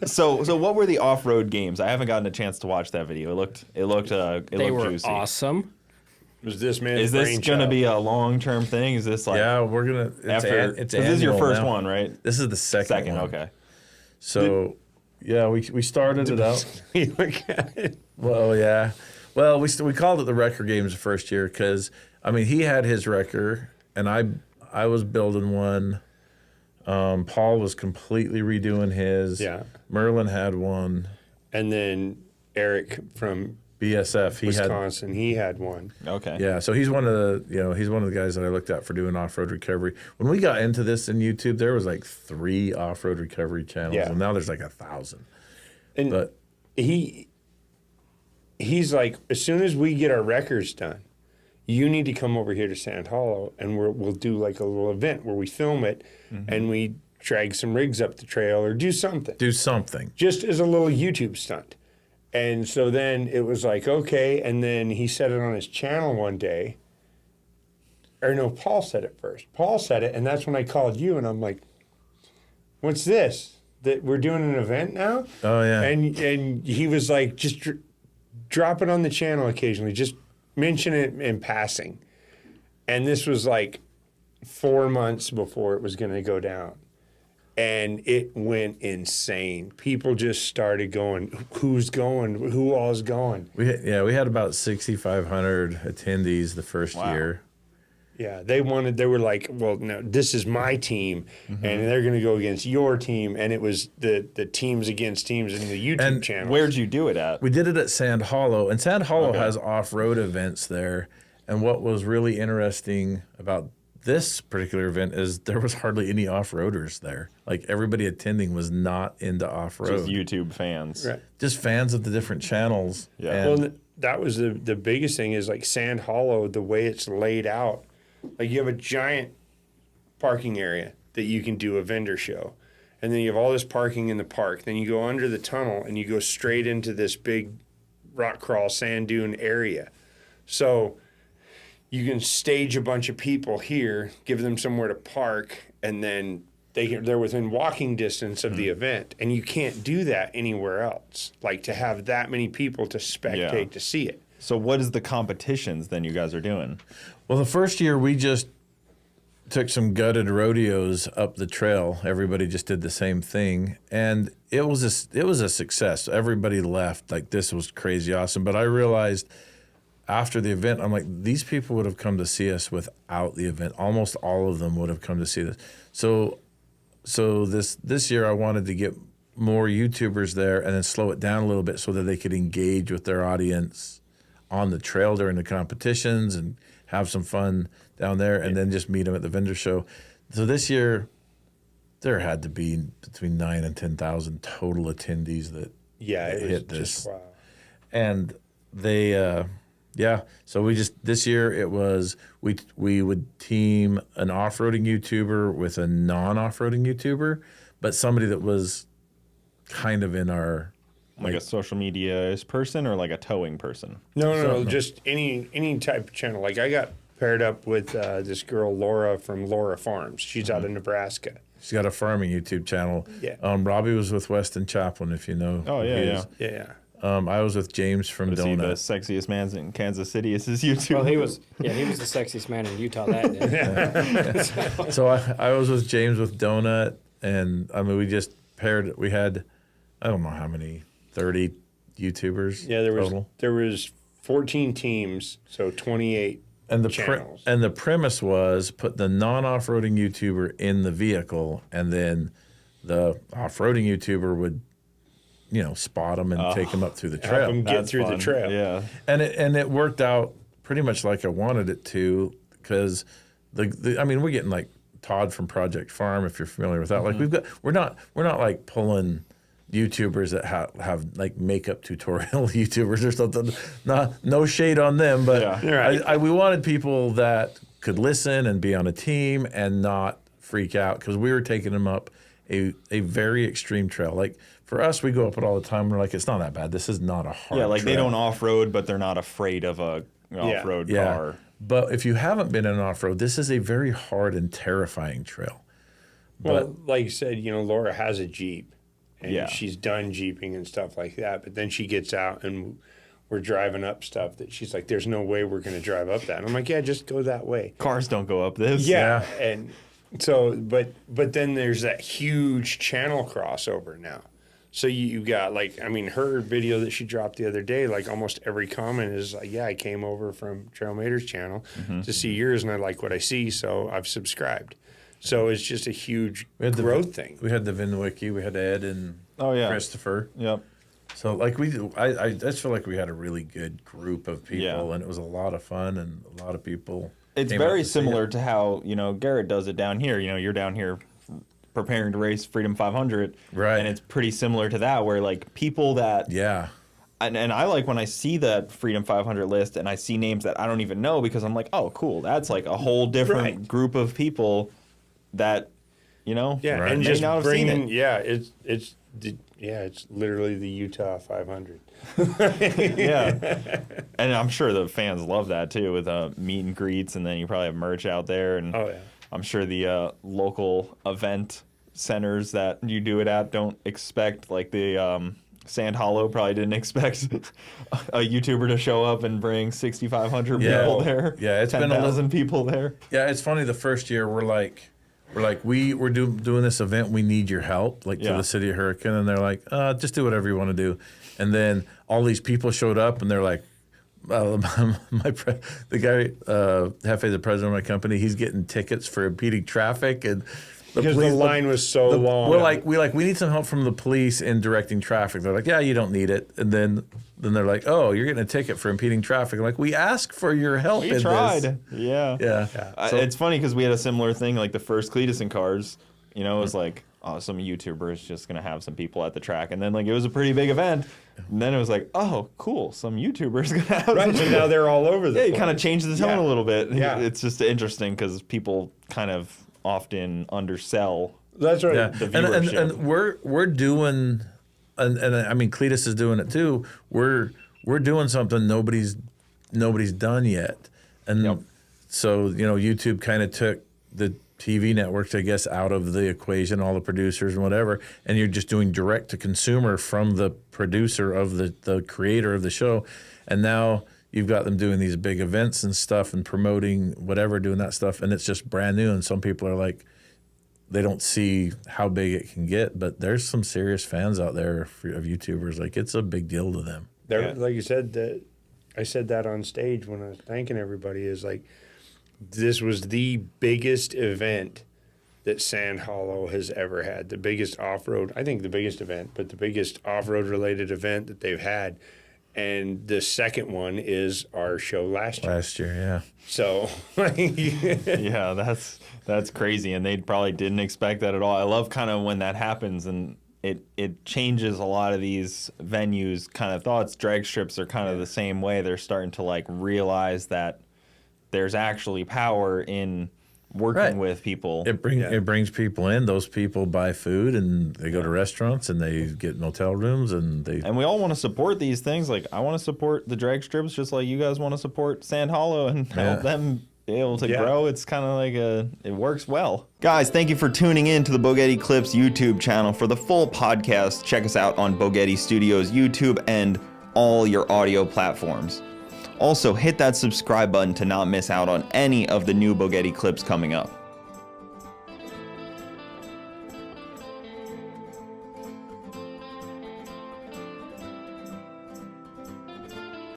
So what were the off-road games? I haven't gotten a chance to watch that video. It looked They were juicy. awesome. Was this man's Is this going to be a long-term thing? Is this like Yeah, we're gonna. after? It's This is your annual first now. one, right? This is the second one. Okay. So, yeah, we started it out. Look at it. Well, yeah. Well, we called it the Wrecker Games the first year because, I mean, he had his wrecker, and I was building one. Paul was completely redoing his. Yeah. Merlin had one. And then Eric from BSF, he had. Wisconsin, he had one. Okay. Yeah, so he's one of the guys that I looked at for doing off-road recovery. When we got into this in YouTube, there was like 3 off-road recovery channels, Yeah. and now there's like 1,000. And But he's like, as soon as we get our records done, you need to come over here to Sand Hollow, and we'll do like a little event where we film it, and we drag some rigs up the trail or do something. do something. Just as a little YouTube stunt. And so then it was like, okay. And then he said it on his channel one day. Or no, Paul said it first. Paul said it, and that's when I called you, and I'm like, what's this? That we're doing an event now? Oh, yeah. And he was like, just drop it on the channel occasionally. Just mention it in passing. And this was like 4 months before it was going to go down. And it went insane. People just started going, who's going? Who all's going? We had about 6,500 attendees the first year. Yeah, they were like, well, no, this is my team, and they're going to go against your team. And it was the teams against teams in the YouTube channel. Where'd you do it at? We did it at Sand Hollow, and Sand Hollow has off-road events there. And what was really interesting about this particular event is there was hardly any off-roaders there. Like everybody attending was not into off-road. Just YouTube fans. Right. Just fans of the different channels. Yeah. And Well, that was the biggest thing is like Sand Hollow, the way it's laid out. Like you have a giant parking area that you can do a vendor show. And then you have all this parking in the park. Then you go under the tunnel and you go straight into this big rock crawl sand dune area. So you can stage a bunch of people here, give them somewhere to park, and then they're within walking distance of the event. And you can't do that anywhere else. Like to have that many people to spectate to see it. So what is the competitions then you guys are doing? well, the first year we just took some gutted rodeos up the trail. Everybody just did the same thing, and it was a success. Everybody left like this was crazy awesome. But I realized after the event, I'm like, these people would have come to see us without the event. Almost all of them would have come to see this. So this year I wanted to get more YouTubers there and then slow it down a little bit so that they could engage with their audience on the trail during the competitions and have some fun down there, and then just meet them at the vendor show. So this year, there had to be between 9,000 and 10,000 total attendees that It hit was this. just wow. And they, so we just, this year it was, we would team an off-roading YouTuber with a non-off-roading YouTuber, but somebody that was kind of in our, Like a social media person or like a towing person? No, just any type of channel. Like I got paired up with this girl, Laura from Laura Farms. She's out of Nebraska. she's got a farming YouTube channel. Yeah. Robbie was with Weston Chaplin, if you know. Oh, who yeah, he yeah. is. Yeah. I was with James from Is he the Donut. sexiest man in Kansas City? Is his YouTube? Well, he was the sexiest man in Utah that day. So I was with James with Donut, and I mean, we just paired, we had, I don't know how many, 30 YouTubers Yeah, total. there was 14 teams, so 28 And channels. the premise was put the non-off-roading YouTuber in the vehicle, and then the off-roading YouTuber would, spot them and take them up through the Help trail. them get That's through fun. the trail. Yeah. And it worked out pretty much like I wanted it to, because we're getting like Todd from Project Farm, if you're familiar with that. Like we're not like pulling YouTubers that have like makeup tutorial YouTubers or something. No shade on them, but Yeah. we wanted people that could listen and be on a team and not freak out, because we were taking them up a very extreme trail. Like for us, we go up it all the time. We're like, it's not that bad. This is not a hard Yeah, like they trail. don't off-road, but they're not afraid of a off-road car. But if you haven't been in off-road, this is a very hard and terrifying trail. Well, like you said, Laura has a Jeep, and Yeah. she's done Jeeping and stuff like that. But then she gets out and we're driving up stuff that she's like, there's no way we're going to drive up that. And I'm like, yeah, just go that way. Cars don't go up this. Yeah. And so, but then there's that huge channel crossover now. So you got like, I mean, her video that she dropped the other day, like almost every comment is like, yeah, I came over from Trailmater's channel to see yours and I like what I see. So I've subscribed. So it's just a huge growth thing. We had the VinWiki, we had Ed and Christopher. Yep. So like I just feel like we had a really good group of people, and it was a lot of fun, and a lot of people. It's very similar to how Garrett does it down here. You're down here preparing to race Freedom 500, right? And it's pretty similar to that, where like people that And I like when I see that Freedom 500 list and I see names that I don't even know, because I'm like, oh, cool, that's like a whole different group of people that and just bringing it's literally the Utah 500. And I'm sure the fans love that too, with meet and greets, and then you probably have merch out there, and I'm sure the local event centers that you do it at don't expect, like the Sand Hollow probably didn't expect a YouTuber to show up and bring 6,500 people there. Yeah, it's 10,000 people there. Yeah, it's funny. The first year we're doing this event. We need your help, like to the city of Hurricane, and they're like, just do whatever you want to do. And then all these people showed up, and they're like, the guy, Hefe, the president of my company, he's getting tickets for impeding traffic, and because the line was so long. We need some help from the police in directing traffic. They're like, yeah, you don't need it. And then they're like, oh, you're getting a ticket for impeding traffic. I'm like, we asked for your help. We tried. This. Yeah. So, it's funny because we had a similar thing, like the first Cletus and Cars. It was like, oh, some YouTuber is just gonna have some people at the track, and then like it was a pretty big event. And then it was like, oh, cool, some YouTubers gonna have. Right. So now they're all over the place. You kind of changed the tone a little bit. Yeah. It's just interesting because people kind of often undersell. That's right. Yeah. The viewership. And we're doing, and I mean Cletus is doing it too. We're doing something nobody's done yet, and so YouTube kind of took the TV networks, I guess, out of the equation, all the producers and whatever, and you're just doing direct to consumer from the producer of the creator of the show, and now you've got them doing these big events and stuff and promoting whatever, doing that stuff, and it's just brand new. And some people are like, they don't see how big it can get, but there's some serious fans out there of YouTubers. Like, it's a big deal to them. Like you said, I said that on stage when I was thanking everybody, is like, this was the biggest event that Sand Hollow has ever had. The biggest off-road, I think the biggest event, but the biggest off-road related event that they've had. And the second one is our show last year. Yeah. So, yeah, that's crazy, and they probably didn't expect that at all. I love kind of when that happens, and it changes a lot of these venues' kind of thoughts. Drag strips are kind of the same way. They're starting to like realize that there's actually power in working with people. It brings people in. Those people buy food, and they go to restaurants, and they get motel rooms, and we all want to support these things. Like, I want to support the drag strips just like you guys want to support Sand Hollow and help them be able to grow. It's kind of like it works well. Guys, thank you for tuning in to the Bogetti Clips YouTube channel. For the full podcast, check us out on Bogetti Studios YouTube and all your audio platforms. Also, hit that subscribe button to not miss out on any of the new Bogetti clips coming up.